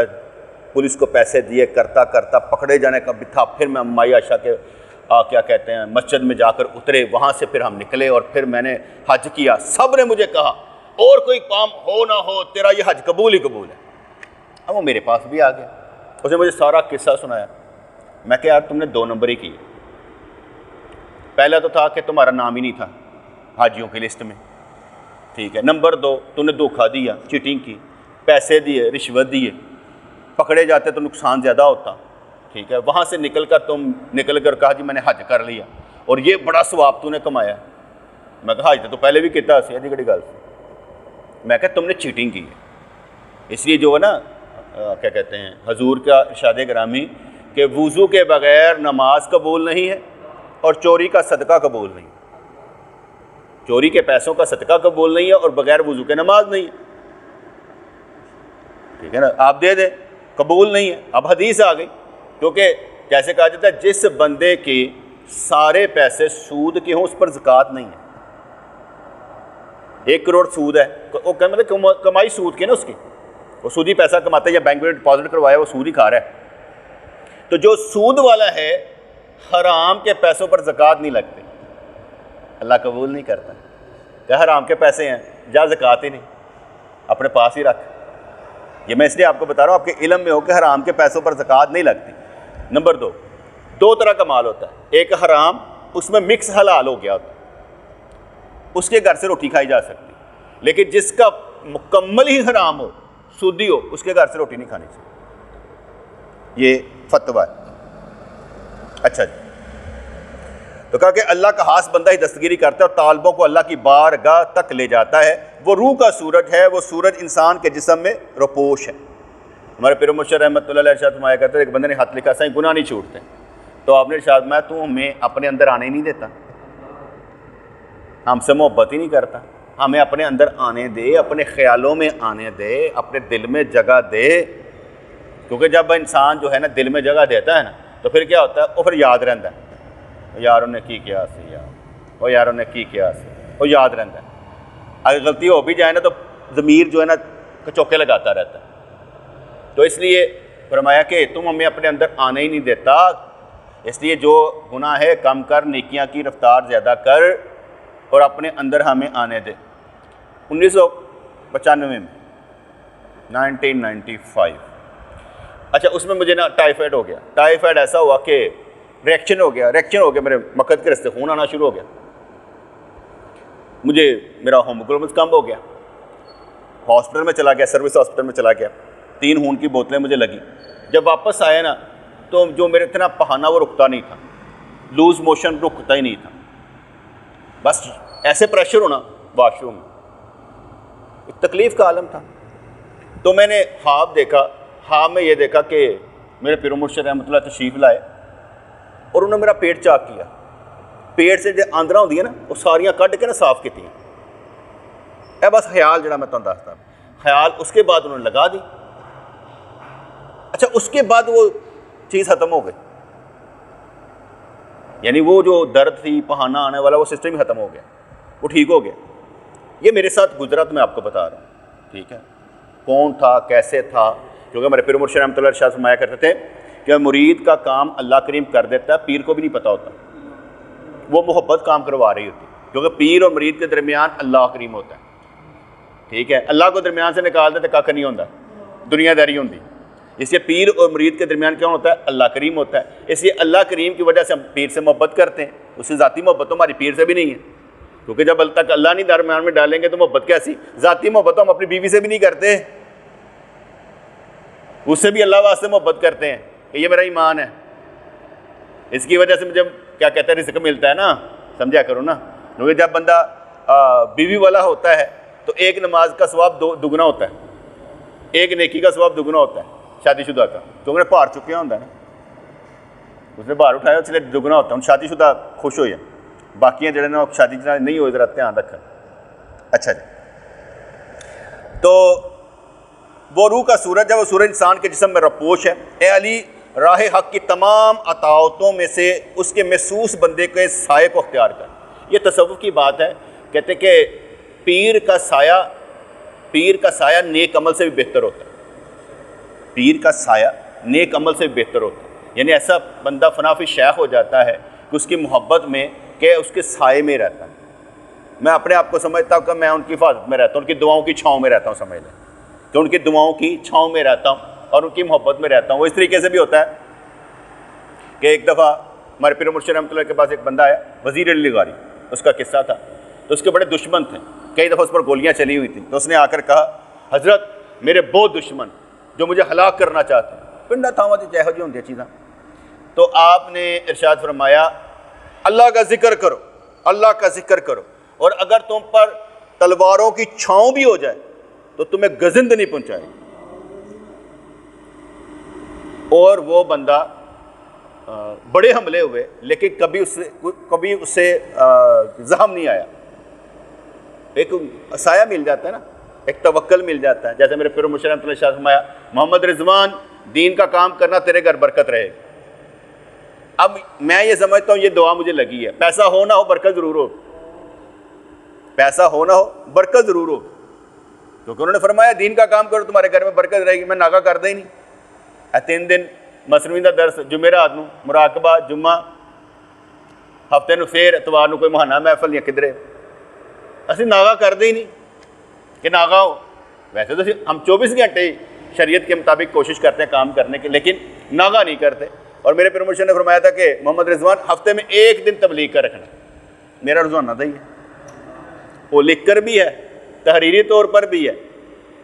پولیس کو پیسے دیے، کرتا کرتا پکڑے جانے کا بھی تھا، پھر میں مائی عائشہ کے کیا کہتے ہیں مسجد میں جا کر اترے، وہاں سے پھر ہم نکلے اور پھر میں نے حج کیا۔ سب نے مجھے کہا اور کوئی کام ہو نہ ہو تیرا یہ حج قبول ہی قبول ہے۔ اب وہ میرے پاس بھی آ گیا، اس نے مجھے سارا قصہ سنایا۔ میں کہ یار تم نے 2 نمبر ہی کیے، پہلا تو تھا کہ تمہارا نام ہی نہیں تھا حاجیوں کی لسٹ میں، ٹھیک ہے۔ نمبر 2 تم نے دھوکہ دیا، چیٹنگ کی، پیسے دیے، رشوت دیے، پکڑے جاتے تو نقصان زیادہ ہوتا، ٹھیک ہے۔ وہاں سے نکل کر کہا جی میں نے حج کر لیا اور یہ بڑا ثواب تو نے کمایا۔ میں کہا حج تو پہلے بھی کیتا سی جی کڑی گل سے۔ میں کہا تم نے چیٹنگ کی ہے، اس لیے جو ہے نا کیا کہتے ہیں حضور کا ارشاد گرامی کہ وضو کے بغیر نماز قبول نہیں ہے اور چوری کا صدقہ قبول نہیں، چوری کے پیسوں کا صدقہ قبول نہیں ہے اور بغیر وضو کے نماز نہیں ہے، ٹھیک ہے نا۔ آپ دے دیں قبول نہیں ہے۔ اب حدیث آ گئی، کیونکہ جیسے کہا جاتا ہے جس بندے کے سارے پیسے سود کے ہوں اس پر زکوٰۃ نہیں ہے۔ 1 کروڑ سود ہے، وہ مطلب کمائی سود کی نا، اس کی وہ سودی پیسہ کماتا ہے یا بینک میں ڈپازٹ کروایا وہ سود ہی کھا رہا ہے۔ تو جو سود والا ہے حرام کے پیسوں پر زکوٰۃ نہیں لگتی، اللہ قبول نہیں کرتا کہ حرام کے پیسے ہیں جا زکوٰۃ ہی نہیں، اپنے پاس ہی رکھ۔ یہ میں اس لیے آپ کو بتا رہا ہوں آپ کے علم میں ہو کہ حرام کے پیسوں پر زکوٰۃ نہیں لگتی۔ نمبر 2 طرح کا مال ہوتا ہے، ایک حرام اس میں مکس حلال ہو گیا ہوتا ہے، اس کے گھر سے روٹی کھائی جا سکتی، لیکن جس کا مکمل ہی حرام ہو، سودی ہو، اس کے گھر سے روٹی نہیں کھانی چاہیے۔ یہ فتویٰ ہے۔ اچھا جی، تو کہا کہ اللہ کا خاص بندہ ہی دستگیری کرتا ہے اور طالبوں کو اللہ کی بارگاہ تک لے جاتا ہے۔ وہ روح کا سورج ہے، وہ سورج انسان کے جسم میں روپوش ہے۔ ہمارے پیر مرشد رحمۃ اللہ علیہ ارشاد فرمایا کرتے ہیں، ایک بندے نے خط لکھا سائیں گناہ نہیں چھوٹتے، تو آپ نے ارشاد فرمایا تو ہمیں اپنے اندر آنے نہیں دیتا، ہم سے محبت ہی نہیں کرتا، ہمیں اپنے اندر آنے دے، اپنے خیالوں میں آنے دے، اپنے دل میں جگہ دے، کیونکہ جب انسان جو ہے نا دل میں جگہ دیتا ہے نا تو پھر کیا ہوتا ہے، وہ پھر یاد رہتا ہے، یار انہیں کی کیا سی یار، وہ یار انہیں کی کیا سی، وہ یاد رہتا ہے۔ اگر غلطی ہو بھی جائے نا تو ضمیر جو ہے نا چوکے لگاتا رہتا ہے۔ تو اس لیے فرمایا کہ تم ہمیں اپنے اندر آنے ہی نہیں دیتا، اس لیے جو گناہ ہے کم کر، نیکیاں کی رفتار زیادہ کر اور اپنے اندر ہمیں آنے دے۔ 1995 میں 1995 اچھا اس میں مجھے نا ٹائیفائڈ ہو گیا۔ ٹائیفائڈ ایسا ہوا کہ ریئیکشن ہو گیا میرے مقد کے رستے خون آنا شروع ہو گیا، مجھے میرا ہیموگلوبن کم ہو گیا، ہاسپٹل میں چلا گیا، سروس ہاسپٹل میں چلا گیا، 3 خون کی بوتلیں مجھے لگی۔ جب واپس آیا نا تو جو میرے اتنا پہانا وہ رکتا نہیں تھا، لوز موشن رکتا ہی نہیں تھا، بس ایسے پریشر ہونا واش روم میں، ایک تکلیف کا عالم تھا۔ تو میں نے خواب دیکھا، خواب میں یہ دیکھا کہ میرے پیر مرشد رحمۃ اللہ تشریف لائے اور انہوں نے میرا پیٹ چاک کیا، پیٹ سے جو آندرا ہوندی ہے نا وہ ساریاں کڈ کے نا صاف کیتی ہیں۔ اے بس خیال جڑا میں تمہیں دستا خیال، اس کے بعد انہوں نے لگا دی۔ اچھا اس کے بعد وہ چیز ختم ہو گئی، یعنی وہ جو درد تھی پہانا آنے والا وہ سسٹم ہی ختم ہو گیا، وہ ٹھیک ہو گیا۔ یہ میرے ساتھ گزرا تو میں آپ کو بتا رہا ہوں، ٹھیک ہے، کون تھا کیسے تھا، کیونکہ ہمارے پیر مرشد رحمۃ اللہ ارشاد فرمایا کرتے تھے کہ مرید کا کام اللہ کریم کر دیتا ہے، پیر کو بھی نہیں پتہ ہوتا، وہ محبت کام کروا رہی ہوتی ہے، کیونکہ پیر اور مرید کے درمیان اللہ کریم ہوتا ہے، ٹھیک ہے۔ اللہ کو درمیان سے نکال دیتے کھ نہیں ہوتا، دنیا داری ہوتی، اس لیے پیر اور مرید کے درمیان کیا ہوتا ہے، اللہ کریم ہوتا ہے۔ اس لیے اللہ کریم کی وجہ سے ہم پیر سے محبت کرتے ہیں، اس سے ذاتی محبت تو ہماری پیر سے بھی نہیں ہے، کیونکہ جب تک اللہ نہیں درمیان میں ڈالیں گے تو محبت کیسی، ذاتی محبت تو ہم اپنی بیوی سے بھی نہیں کرتے، اس سے بھی اللہ واسطے محبت کرتے ہیں کہ یہ میرا ایمان ہے، اس کی وجہ سے مجھے کیا کہتے ہیں رزق ملتا ہے نا، سمجھا کرو نا، کیونکہ جب بندہ بیوی والا ہوتا ہے تو ایک نماز کا ثواب دگنا ہوتا ہے، ایک نیکی کا ثواب دگنا ہوتا ہے شادی شدہ کا، کیونکہ پار چکے ہوتا ہے نا، اس نے بھار اٹھایا اس لیے دگنا ہوتا ہے. شادی شدہ خوش ہوئے ہیں, باقیاں جڑے نا شادی نہیں ہوئے ذرا دھیان رکھیں. اچھا جی, تو وہ روح کا سورج ہے, وہ سورج انسان کے جسم میں رپوش ہے. اے علی, راہ حق کی تمام عطاؤتوں میں سے اس کے محسوس بندے کے سائے کو اختیار کر. یہ تصوف کی بات ہے. کہتے کہ پیر کا سایہ نیک عمل سے بھی بہتر ہوتا ہے. پیر کا سایہ نیک عمل سے بھی بہتر ہوتا ہے. یعنی ایسا بندہ فنافی شیخ ہو جاتا ہے کہ اس کی محبت میں کہ اس کے سائے میں رہتا ہے. میں اپنے آپ کو سمجھتا ہوں کہ میں ان کی حفاظت میں رہتا ہوں, ان کی دعاؤں کی چھاؤں میں رہتا ہوں. سمجھ لیں کہ ان کی دعاؤں کی چھاؤں میں رہتا ہوں اور ان کی محبت میں رہتا ہوں. وہ اس طریقے سے بھی ہوتا ہے کہ ایک دفعہ ہمارے پیر مرشد رحمۃ اللہ کے پاس ایک بندہ آیا, وزیر علی غاری, اس کا قصہ تھا. تو اس کے بڑے دشمن تھے, کئی دفعہ اس پر گولیاں چلی ہوئی تھیں. تو اس نے آ کر کہا, حضرت میرے بہت دشمن جو مجھے ہلاک کرنا چاہتے ہیں. پنڈا تھا وہاں جہو جی ہوندی چیزاں. تو آپ نے ارشاد فرمایا, اللہ کا ذکر کرو, اللہ کا ذکر کرو, اور اگر تم پر تلواروں کی چھاؤں بھی ہو جائے تو تمہیں گزند نہیں پہنچائے. اور وہ بندہ بڑے حملے ہوئے لیکن کبھی اس سے زخم نہیں آیا. ایک سایہ مل جاتا ہے نا, ایک توکل مل جاتا ہے. جیسے میرے پیر مرشد رحمۃ اللہ شاہ فرمایا, محمد رضوان دین کا کام کرنا تیرے گھر برکت رہے گی. اب میں یہ سمجھتا ہوں یہ دعا مجھے لگی ہے, پیسہ ہو نہ ہو برکت ضرور ہو, پیسہ ہو نہ ہو برکت ضرور ہو. کیونکہ انہوں نے فرمایا دین کا کام کرو تمہارے گھر میں برکت رہے گی. میں ناغا کردا ہی نہیں. 3 دن مسنوی دا درس, جمعرات نو مراقبہ, جمعہ ہفتے نو پھر اتوار نو کوئی مہانہ محفل یا کدھرے. اسی ناغا کرتے ہی نہیں کہ ناغا ہو. ویسے تو ہم 24 گھنٹے شریعت کے مطابق کوشش کرتے ہیں کام کرنے کی, لیکن ناغا نہیں کرتے. اور میرے پیر مرشد نے فرمایا تھا کہ محمد رضوان ہفتے میں 1 دن تبلیغ کا رکھنا. میرا روزانہ تھا ہی ہے. وہ لکھ کر بھی ہے, تحریری طور پر بھی ہے,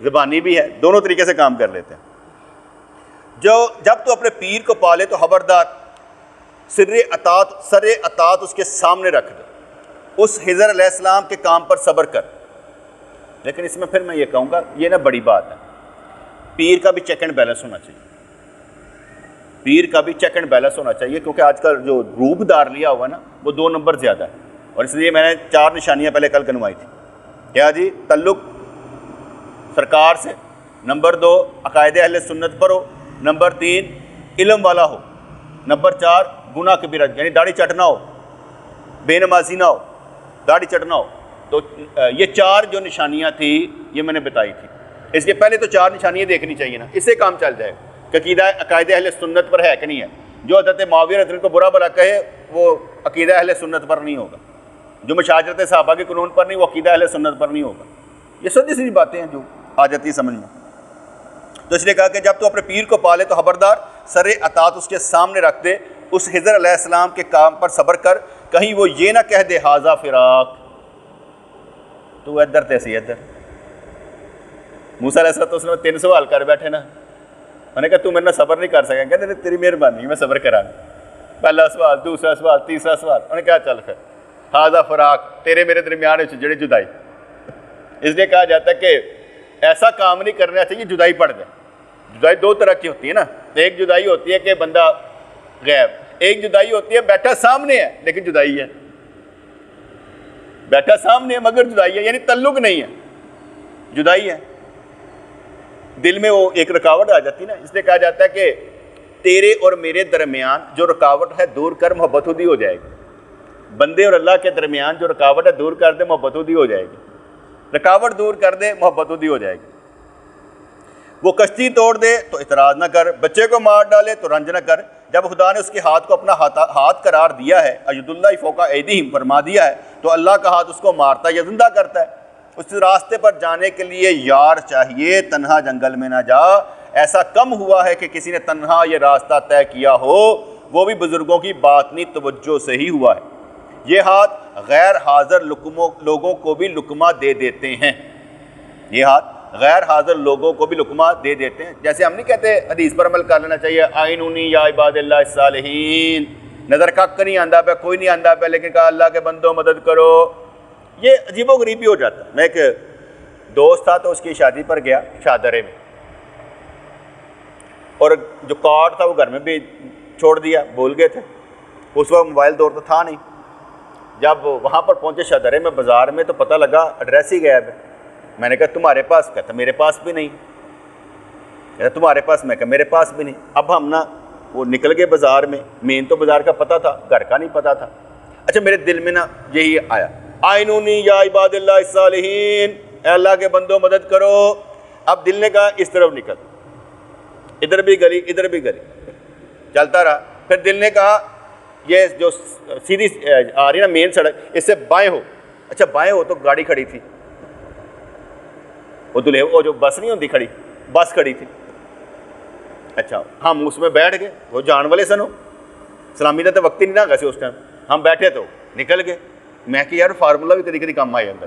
زبانی بھی ہے, دونوں طریقے سے کام کر لیتے ہیں. جب تو اپنے پیر کو پالے تو خبردار سر اطاعت اس کے سامنے رکھ دے. اس خضر علیہ السلام کے کام پر صبر کر. لیکن اس میں پھر میں یہ کہوں گا, یہ نا بڑی بات ہے, پیر کا بھی چیک اینڈ بیلنس ہونا چاہیے. پیر کا بھی چیک اینڈ بیلنس ہونا چاہیے, کیونکہ آج کل جو روپ دار لیا ہوا نا وہ 2 نمبر زیادہ ہے. اور اس لیے میں نے 4 نشانیاں پہلے کل گنوائی تھی. کیا جی؟ تعلق سرکار سے, نمبر 2 عقائد اہل سنت پر ہو, نمبر 3 علم والا ہو, نمبر 4 گناہ کبیرہ یعنی داڑھی چٹنا ہو, بے نمازی نہ ہو, داڑھی چٹنا ہو. تو یہ 4 جو نشانیاں تھیں یہ میں نے بتائی تھی. اس کے پہلے تو 4 نشانیاں دیکھنی چاہیے نا, اس سے کام چل جائے کہ عقیدہ عقائد اہل سنت پر ہے کہ نہیں ہے. جو حضرت معاویہ رضی اللہ عنہ کو برا بھلا کہے وہ عقیدہ اہل سنت پر نہیں ہوگا. جو مشاجرت صحابہ کے قانون پر نہیں وہ عقیدہ اہل سنت پر نہیں ہوگا. یہ سیدھی سی باتیں ہیں جو آ جاتی سمجھ میں. تو اس لیے کہا کہ جب تو اپنے پیر کو پالے تو خبردار سر اطاعت اس کے سامنے رکھ دے. اس خضر علیہ السلام کے کام پر صبر کر, کہیں وہ یہ نہ کہہ دے حاذا فراق, تو ادھر تیسی ادھر. موسیٰ علیہ السلام 3 سوال کر بیٹھے نا, میں نے کہا تو میرے نہ صبر نہیں کر سکا. کہتے تیری مہربانی میں صبر کرا. پہلا سوال, دوسرا سوال, تیسرا سوال. انہوں نے کہا چل پھر حاذا فراق, تیرے میرے درمیان جڑی جدائی. اس لیے کہا جاتا ہے کہ ایسا کام نہیں کرنا چاہیے جدائی پڑ جائے. جدائی 2 طرح کی ہوتی ہے نا. ایک جدائی ہوتی ہے کہ بندہ غیب, ایک جدائی ہوتی ہے بیٹھا سامنے ہے لیکن جدائی ہے, بیٹھا سامنے ہے مگر جدائی ہے, یعنی تعلق نہیں ہے, جدائی ہے. دل میں وہ ایک رکاوٹ آ جاتی ہے نا. اس لیے کہا جاتا ہے کہ تیرے اور میرے درمیان جو رکاوٹ ہے دور کر محبت خود ہی ہو جائے گی. بندے اور اللہ کے درمیان جو رکاوٹ ہے دور کر دے محبت خود ہی ہو جائے گی. رکاوٹ دور کر دے محبت خود ہی ہو جائے گی. وہ کشتی توڑ دے تو اعتراض نہ کر, بچے کو مار ڈالے تو رنج نہ کر. جب خدا نے اس کے ہاتھ کو اپنا ہاتھ قرار دیا ہے, اید اللہ فوق ایدیہم فرما دیا ہے, تو اللہ کا ہاتھ اس کو مارتا یا زندہ کرتا ہے. اس راستے پر جانے کے لیے یار چاہیے, تنہا جنگل میں نہ جا. ایسا کم ہوا ہے کہ کسی نے تنہا یہ راستہ طے کیا ہو, وہ بھی بزرگوں کی باطنی توجہ سے ہی ہوا ہے. یہ ہاتھ غیر حاضر لوگوں کو بھی لقمہ دے دیتے ہیں. یہ ہاتھ غیر حاضر لوگوں کو بھی لقمہ دے دیتے ہیں. جیسے ہم نہیں کہتے حدیث پر عمل کر لینا چاہیے, آئینونی یا عباد اللہ الصالحین, نظر کک نہیں آندا پہ, کوئی نہیں آندا پہ, لیکن کہا اللہ کے بندوں مدد کرو. یہ عجیب و غریب ہی ہو جاتا ہے. میں ایک دوست تھا تو اس کی شادی پر گیا شادرے میں, اور جو کارڈ تھا وہ گھر میں بھی چھوڑ دیا, بھول گئے تھے. اس وقت موبائل دور تو تھا نہیں. جب وہاں پر پہنچے شاہدرے میں بازار میں تو پتہ لگا ایڈریس ہی غائب ہے. میں نے کہا تمہارے پاس؟ کہتا میرے پاس بھی نہیں. کہتا تمہارے پاس؟ میں کہا میرے پاس بھی نہیں. اب ہم نا وہ نکل گئے بازار میں, مین تو بازار کا پتہ تھا, گھر کا نہیں پتہ تھا. اچھا میرے دل میں نا یہی آیا, آئینونی یا عباد اللہ الصالحین, اے اللہ کے بندوں مدد کرو. اب دل نے کہا اس طرف نکل, ادھر بھی گلی ادھر بھی گلی, چلتا رہا. پھر دل نے کہا یہ جو سیدھی آ رہی نا مین سڑک, اس سے بائیں ہو. اچھا بائیں ہو تو گاڑی کھڑی تھی, وہ جو بس نہیں ہوتی کھڑی, بس کھڑی تھی. اچھا ہم اس میں بیٹھ گئے, وہ جان والے سنو, سلامی کا تو وقت ہی نہیں نہ گیا اس ٹائم. ہم بیٹھے تو نکل گئے. میں کہ یار فارمولہ بھی کدی کدی کام آ جاتا.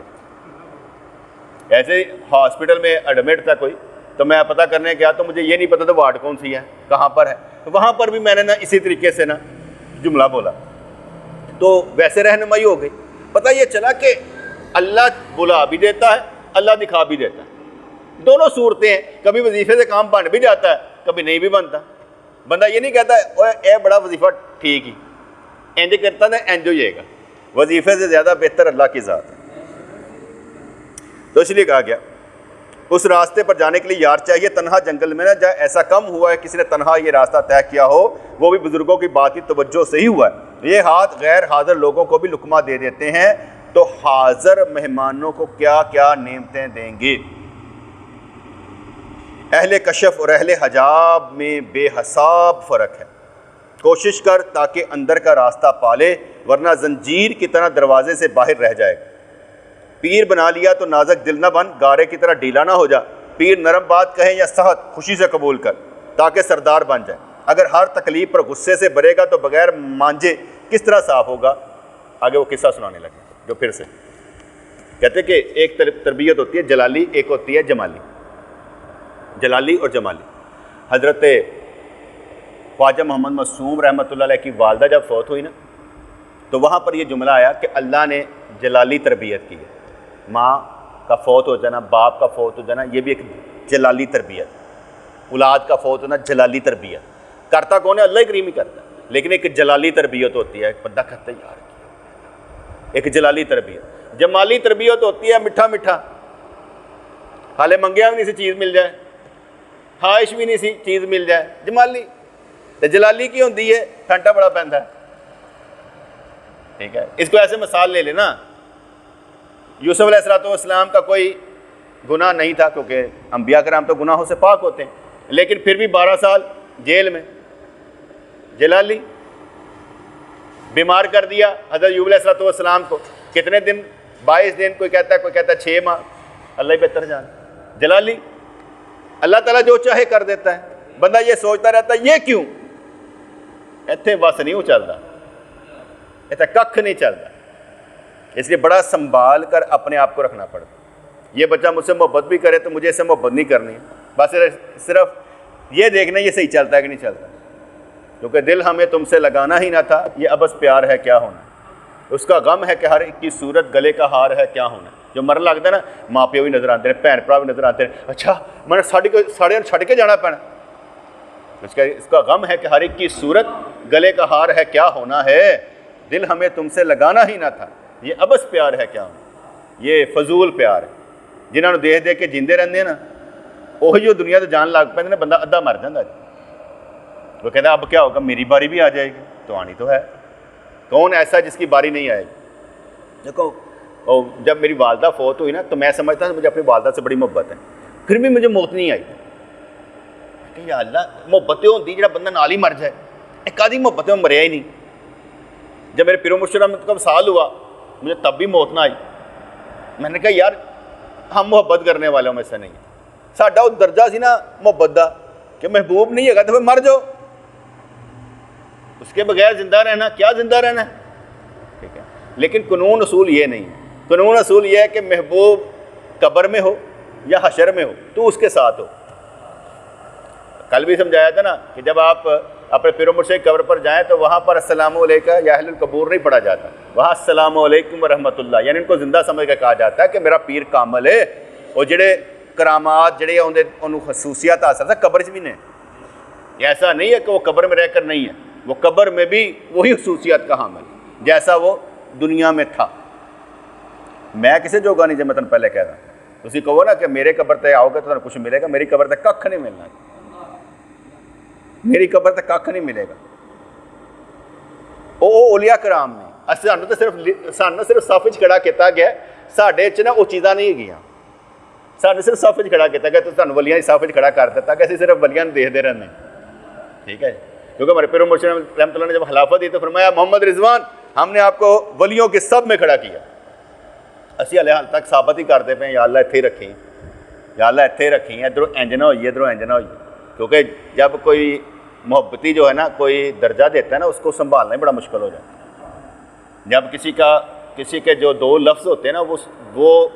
ایسے ہی ہاسپٹل میں ایڈمٹ تھا کوئی, تو میں پتہ کرنے گیا تو مجھے یہ نہیں پتہ تھا وارڈ کون سی ہے, کہاں پر ہے. وہاں پر بھی میں نے نا اسی طریقے سے نا جملہ بولا, تو ویسے رہنمائی ہو گئی. پتہ یہ چلا کہ اللہ بلا بھی دیتا ہے, اللہ دکھا بھی دیتا ہے. دونوں صورتیں ہیں. کبھی وظیفے سے کام بن بھی جاتا ہے, کبھی نہیں بھی بنتا. بندہ یہ نہیں کہتا اے بڑا وظیفہ ٹھیک ہی اینج کرتا نا اینج ہو جائے گا. وظیفے سے زیادہ بہتر اللہ کی ذات ہے. تو اس لیے کہا گیا اس راستے پر جانے کے لیے یار چاہیے. تنہا جنگل میں نہ جائے. ایسا کم ہوا ہے کسی نے تنہا یہ راستہ طے کیا ہو, وہ بھی بزرگوں کی بات کی توجہ سے ہی ہوا ہے. یہ ہاتھ غیر حاضر لوگوں کو بھی لقمہ دے دیتے ہیں, تو حاضر مہمانوں کو کیا کیا نعمتیں دیں گے. اہل کشف اور اہل حجاب میں بے حساب فرق ہے. کوشش کر تاکہ اندر کا راستہ پالے, ورنہ زنجیر کی طرح دروازے سے باہر رہ جائے گا. پیر بنا لیا تو نازک دل نہ بن, گارے کی طرح ڈھیلا نہ ہو جا. پیر نرم بات کہیں یا سخت خوشی سے قبول کر, تاکہ سردار بن جائے. اگر ہر تکلیف پر غصے سے بھرے گا تو بغیر مانجے کس طرح صاف ہوگا. آگے وہ قصہ سنانے لگے جو پھر سے کہتے کہ ایک تربیت ہوتی ہے جلالی, ایک ہوتی ہے جمالی. جلالی اور جمالی. حضرت خواجہ محمد معصوم رحمۃ اللہ علیہ کی والدہ جب فوت ہوئی نا, تو وہاں پر یہ جملہ آیا کہ اللہ نے جلالی تربیت کی ہے. ماں کا فوت ہو جانا, باپ کا فوت ہو جانا, یہ بھی ایک جلالی تربیت. اولاد کا فوت ہونا جلالی تربیت. کرتا کون ہے؟ اللہ کریم ہی کرتا ہے, لیکن ایک جلالی تربیت ہوتی ہے. ایک بندہ کہتا ہے یار, ایک جلالی تربیت. جمالی تربیت ہوتی ہے میٹھا میٹھا, حالے منگیا بھی نہیں سی چیز مل جائے, خواہش بھی نہیں سی چیز مل جائے. جمالی تو جلالی کی ہوتی ہے ٹھنڈا بڑا پہنتا ہے. ٹھیک ہے, اس کو ایسے مثال لے لینا. یوسف علیہ السلام کا کوئی گناہ نہیں تھا, کیونکہ انبیاء کرام تو گناہوں سے پاک ہوتے ہیں, لیکن پھر بھی 12 سال جیل میں. جلالی بیمار کر دیا حضرت ایوب علیہ السلام کو. کتنے دن؟ 22 دن. کوئی کہتا ہے 6 ماہ, اللہ ہی بہتر جان. جلالی. اللہ تعالیٰ جو چاہے کر دیتا ہے. بندہ یہ سوچتا رہتا ہے یہ کیوں, ایتھے بس نہیں چلتا, ایتھے ککھ نہیں چلتا. اس لیے بڑا سنبھال کر اپنے آپ کو رکھنا پڑتا. یہ بچہ مجھ سے محبت بھی کرے تو مجھے اس سے محبت نہیں کرنی ہے, بس صرف یہ دیکھنا یہ صحیح چلتا ہے کہ نہیں چلتا. کیونکہ دل ہمیں تم سے لگانا ہی نہ تھا, یہ ابس پیار ہے کیا ہونا. اس کا غم ہے کہ ہر ایک کی صورت گلے کا ہار ہے کیا ہونا. جو مرن لگتا ہے نا, ماں پیو بھی نظر آتے ہیں, بھن بھرا بھی نظر آتے ہیں. اچھا میں نے ساڑے چھڈ کے جانا پینا. اس کا غم ہے کہ ہر ایک کی صورت گلے کا ہار ہے کیا ہونا ہے. دل ہمیں تم سے لگانا ہی نہ تھا, یہ ابس پیار ہے کیا ہونا. یہ فضول پیار ہے. جنہوں نے دیکھ دیکھ کے جیندے رہتے ہیں نا, وہی جو دنیا تو جان لگ پہ بندہ ادھا مر جاتا ہے. وہ کہتا ہے اب کیا ہوگا, میری باری بھی آ جائے گی. تو آنی تو ہے, کون ایسا جس کی باری نہیں آئے گی. دیکھو جب میری والدہ فوت ہوئی نا, تو میں سمجھتا ہوں مجھے اپنی والدہ سے بڑی محبت ہے, پھر بھی مجھے موت نہیں آئی. کہ یا اللہ, محبتیں ہوتی جڑا بندہ نال ہی مر جائے. ایک آدھی محبتیں میں مریا ہی نہیں. جب میرے پیر و مرشد کا وصال ہوا, مجھے تب بھی موت نہ آئی. میں نے کہا یار ہم محبت کرنے والوں میں سے نہیں ہیں. ساڈا وہ درجہ سی نا محبت دا کہ محبوب نہیں ہے تو پھر مر جاؤ, اس کے بغیر زندہ رہنا کیا زندہ رہنا ہے. ٹھیک ہے, لیکن قانون اصول یہ نہیں ہے. قانون اصول یہ ہے کہ محبوب قبر میں ہو یا حشر میں ہو تو اس کے ساتھ ہو. کل بھی سمجھایا تھا نا کہ جب آپ اپنے پیر و مرشد کی قبر پر جائیں تو وہاں پر السلام علیکم یا اہل القبور نہیں پڑھا جاتا, وہاں السلام علیکم ورحمۃ اللہ, یعنی ان کو زندہ سمجھ کر کہا جاتا ہے کہ میرا پیر کامل ہے. اور جڑے کرامات جڑے انہوں خصوصیات حاصل ہے قبر میں نے, ایسا نہیں ہے کہ وہ قبر میں رہ کر نہیں ہے. وہ قبر میں بھی وہی خصوصیات کا حامل جیسا وہ دنیا میں تھا۔ میں کسے جوگا نہیں، جب میں تمہیں پہلے کہہ رہا ہوں، اسی کہو نا کہ میرے قبر تے آؤ گے تو تمہیں کچھ ملے گا، میری قبر تے ککھ نہیں ملنا، میری قبر تے ککھ نہیں ملے گا۔ وہ اولیاء کرام نے سانوں تو صرف صف وچ کھڑا کیتا گیا، ساڈے چ نا وہ چیزاں نہیں گیاں، سانوں صرف صف وچ کھڑا کیتا گیا تو سانوں ولیاں دی صف وچ کھڑا کر دیتا کہ اسی صرف ولیاں نوں دیکھتے رہنے، ٹھیک ہے؟ کیونکہ ہمارے پیر مرشد رحمۃ اللہ نے جب خلافت دی تو فرمایا محمد رضوان ہم نے آپ کو ولیوں کے صف میں کھڑا کیا۔ اسی حال تک ثابت ہی کرتے پے یا اللہ اتھے ہی رکھیں، یا اللہ اتھے ہی رکھیں، ادھروں انج نہ ہوئی، ادھروں انج نہ ہوئی، کیونکہ جب کوئی محبتی جو ہے نا کوئی درجہ دیتا ہے نا اس کو سنبھالنا ہی بڑا مشکل ہو جاتا ہے۔ جب کسی کے جو دو لفظ ہوتے ہیں نا وہ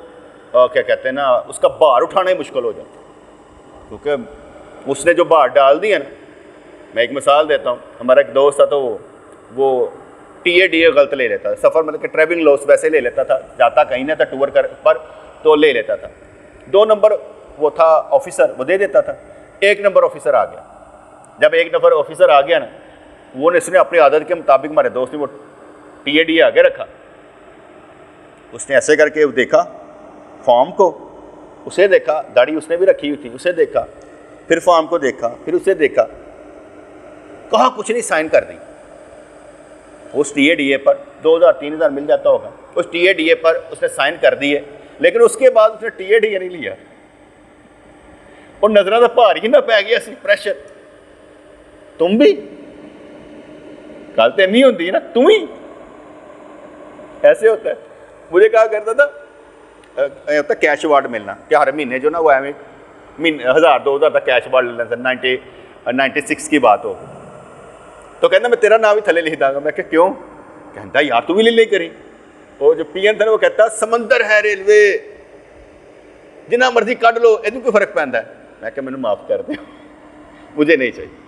کیا کہتے ہیں نا اس کا بھار اٹھانا ہی مشکل ہو جاتا ہے، کیونکہ اس نے جو بھار ڈال دیا نا، میں ایک مثال دیتا ہوں، ہمارا ایک دوست تھا تو وہ ٹی اے ڈی اے غلط لے لیتا تھا، سفر مطلب کہ ٹریولنگ لوس ویسے لے لیتا تھا، جاتا کہیں نہ تھا ٹور پر تو لے لیتا تھا، 2 نمبر وہ تھا آفیسر وہ دے دیتا تھا، 1 نمبر آفیسر آ گیا۔ جب 1 نمبر آفیسر آ گیا نا وہ اس نے اپنی عادت کے مطابق ہمارے دوست نے وہ ٹی اے ڈی اے آگے رکھا، اس نے ایسے کر کے دیکھا فارم کو، اسے دیکھا، داڑھی اس نے بھی رکھی ہوئی تھی، اسے دیکھا، پھر فارم کو دیکھا، پھر اسے دیکھا، کہا کچھ نہیں، سائن کر دی اس ٹی اے ڈی اے پر، 2000-3000 مل جاتا ہوگا، اس ٹی اے ڈی اے پر اس نے سائن کر دیے، لیکن اس کے بعد اس نے ٹی اے ڈی اے نہیں لیا، اور نظروں سے بھار ہی نہ پی گیا سی پریشر، تم بھی گل تو نہیں ہوتی نا، تم ہی ایسے ہوتا ہے۔ مجھے کہا کرتا تھا کیش ایوارڈ ملنا کہ ہر مہینے جو نا وہ ایویں 1000-2000 تک کیش ایوارڈ لے لینا، 96 کی بات ہو تو کہنا میں تیرا نام ہی تھلے لکھ داں گا۔ میں کہ کیوں؟ کہتا یار تو بھی لے لے کری، وہ جو پی ایم تھا نا وہ کہتا سمندر ہے ریلوے جنہ مرضی کڈ لو یہ کوئی فرق پیندا ہے۔ میں کہ مینوں معاف کر دیں مجھے نہیں چاہیے۔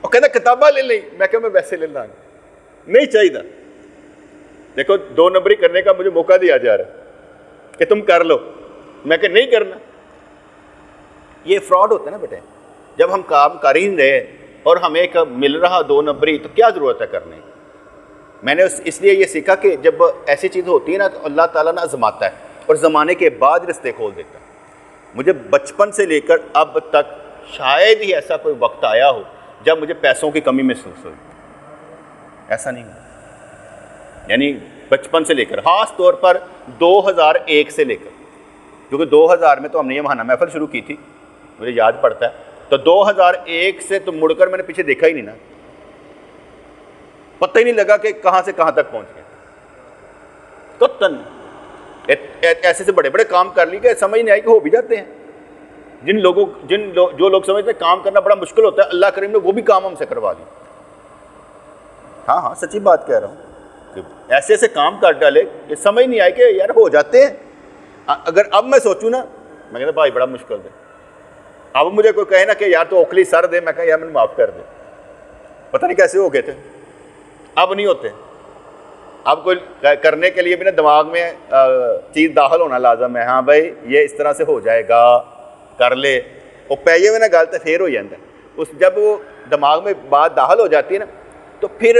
وہ کہتا کتاباں لے لیں، میں کہ میں ویسے لے لاں گا، نہیں چاہیے۔ دیکھو 2 نمبری کرنے کا مجھے موقع دیا جا رہا ہے کہ تم کر لو، میں کہ نہیں کرنا۔ یہ فراڈ ہوتا ہے نا بیٹے، جب ہم کام کر ہی نہیں رہے اور ہمیں ایک مل رہا 2 نمبری تو کیا ضرورت ہے کرنے۔ میں نے اس لیے یہ سیکھا کہ جب ایسی چیز ہوتی ہے نا تو اللہ تعالیٰ نہ آزماتا ہے اور زمانے کے بعد رستے کھول دیتا ہے۔ مجھے بچپن سے لے کر اب تک شاید ہی ایسا کوئی وقت آیا ہو جب مجھے پیسوں کی کمی محسوس ہوئی، ایسا نہیں ہوا۔ یعنی بچپن سے لے کر، خاص طور پر 2001 سے لے کر، کیونکہ 2000 میں تو ہم نے یہ ماہانہ محفل شروع کی تھی، مجھے یاد پڑتا ہے، تو 2001 سے تو مڑ کر میں نے پیچھے دیکھا ہی نہیں نا، پتہ ہی نہیں لگا کہ کہاں سے کہاں تک پہنچ گئے۔ قطن ایسے سے بڑے بڑے کام کر لی کہ سمجھ نہیں آئی کہ ہو بھی جاتے ہیں۔ جو لوگ سمجھتے ہیں کام کرنا بڑا مشکل ہوتا ہے، اللہ کریم نے وہ بھی کام ہم سے کروا لی۔ ہاں سچی بات کہہ رہا ہوں کہ ایسے ایسے کام کر ڈالے کہ سمجھ نہیں آئی کہ یار ہو جاتے ہیں۔ اگر اب میں سوچوں نا، میں کہتا بھائی بڑا مشکل ہے۔ اب مجھے کوئی کہے نا کہ یار تو اوکھلی سر دے، میں کہا یار مجھے معاف کر دے، پتہ نہیں کیسے ہو گئے تھے، اب نہیں ہوتے۔ اب کوئی کرنے کے لیے بھی نا دماغ میں چیز داخل ہونا لازم ہے، ہاں بھائی یہ اس طرح سے ہو جائے گا، کر لے، وہ پیے میں نا گل تو پھر ہو جاتا ہے۔ جب وہ دماغ میں بات داخل ہو جاتی ہے نا تو پھر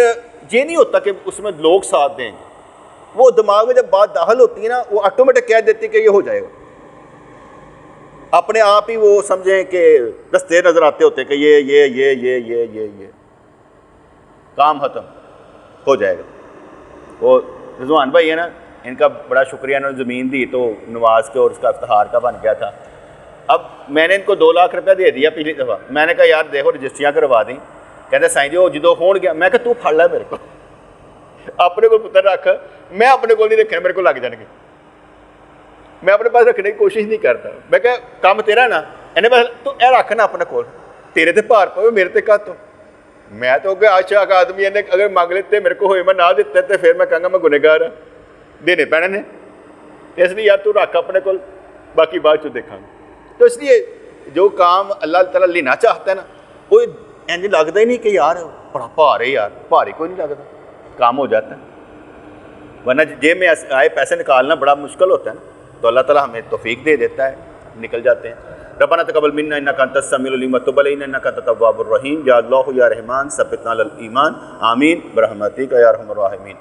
یہ نہیں ہوتا کہ اس میں لوگ ساتھ دیں گے، وہ دماغ میں جب بات داخل ہوتی ہے نا وہ آٹومیٹک کہہ دیتی کہ یہ ہو جائے گا، اپنے آپ ہی وہ سمجھیں کہ رستے نظر آتے ہوتے کہ یہ کام ختم ہو جائے گا۔ وہ رضوان بھائی ہے نا، ان کا بڑا شکریہ، انہوں نے زمین دی تو نواز کے اور اس کا افتخار کا بن گیا تھا۔ اب میں نے ان کو 2 لاکھ روپیہ دے دیا پچھلی دفعہ، میں نے کہا یار دیکھو رجسٹریاں کروا دیں، کہتے سائیں جی وہ جدو ہون گیا، میں کہا تو پھڑ لے میرے کو، اپنے کو پتر رکھ، میں اپنے کو نہیں رکھنا، میرے کو لگ جان گے، میں اپنے پاس رکھنے کی کوشش نہیں کرتا۔ میں کہا کام تیرا نا، انہیں بس تو اے رکھنا اپنے کول، تیرے تے بھار پوے میرے تے کہتو، میں تو کہ عاشق آدمی نے اگر مانگ لیتے میرے کو ہوئے میں نہ دیتے تو پھر میں کہاں گا میں گنہگار ہوں، دینے پینے نے، اس لیے یار تو رکھ اپنے کول، باقی بعد چ دیکھاں گے۔ تو اس لیے جو کام اللہ تعالیٰ لینا چاہتا ہے نا وہ انج لگتا ہی نہیں کہ یار بڑا بھار ہے، یار بھار ہی کوئی نہیں لگتا، کام ہو جاتا ہے۔ ورنہ جیب میں آئے پیسے نکالنا بڑا مشکل ہوتا ہے نا، تو اللہ تعالیٰ ہمیں توفیق دے دیتا ہے، نکل جاتے ہیں۔ ربنا تقبل منا انک انت السمیع العلیم وتب علینا انک انت التواب الرحیم یا اللہ یا رحمان ثبتنا علی الایمان آمین برحمتک یا ارحم الراحمین.